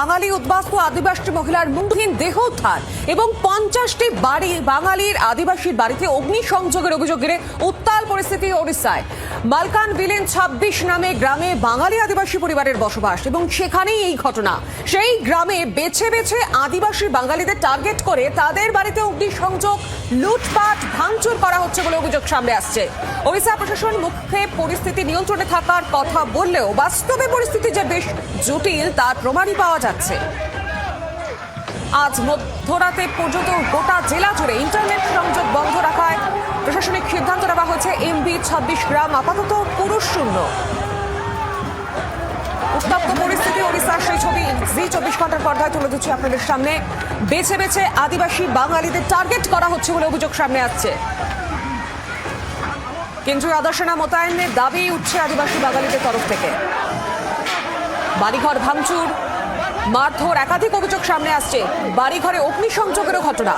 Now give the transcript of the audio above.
বাঙালি উদ্বাস্তু আদিবাসী মহিলার মুখহীন দেহ উদ্ধার এবং 50টি বাড়ি বাঙালির আদিবাসীর বাড়িতে অগ্নিসংযোগের অভিযোগ ঘিরে উত্তাল পরিস্থিতি ওড়িশায়। মালকান ভিলেন 26 নামে গ্রামে বাঙালি আদিবাসী পরিবারের বসবাস এবং সেখানেই এই ঘটনা। সেই গ্রামে বেছে বেছে আদিবাসী বাঙালিদের টার্গেট করে তাদের বাড়িতে অগ্নিসংযোগ, লুটপাট, ভাঙচুর করা হচ্ছে বলে অভিযোগ সামনে আসছে। ওড়িশা প্রশাসন মুখে পরিস্থিতি নিয়ন্ত্রণে থাকার কথা বললেও বাস্তবে পরিস্থিতি যে বেশ জটিল তার প্রমাণই পাওয়া যাচ্ছে। আজ মধ্যরাতে পর্যন্ত গোটা জেলা জুড়ে ইন্টারনেট সংযোগ বন্ধ রাখায় প্রশাসনিক সিদ্ধান্ত নেওয়া হয়েছে। এমবি 26 গ্রাম আপাতত পুরুষ শূন্য। উত্তপ্ত পরিস্থিতি ওড়িশার সেই ছবি জি 24 ঘন্টার পর্দায় তুলে ধরছি আপনাদের সামনে। বেছে বেছে আদিবাসী বাঙালিদের টার্গেট করা হচ্ছে বলে অভিযোগ সামনে আসছে। কেন্দ্রীয় আধা সেনা মোতায়েনের দাবি উঠছে আদিবাসী বাঙালিদের তরফ থেকে। বাড়িঘর ভাঙচুর, মারধর, একাধিক অভিযোগ সামনে আসছে। বাড়িঘরে অগ্নিসংযোগেরও ঘটনা।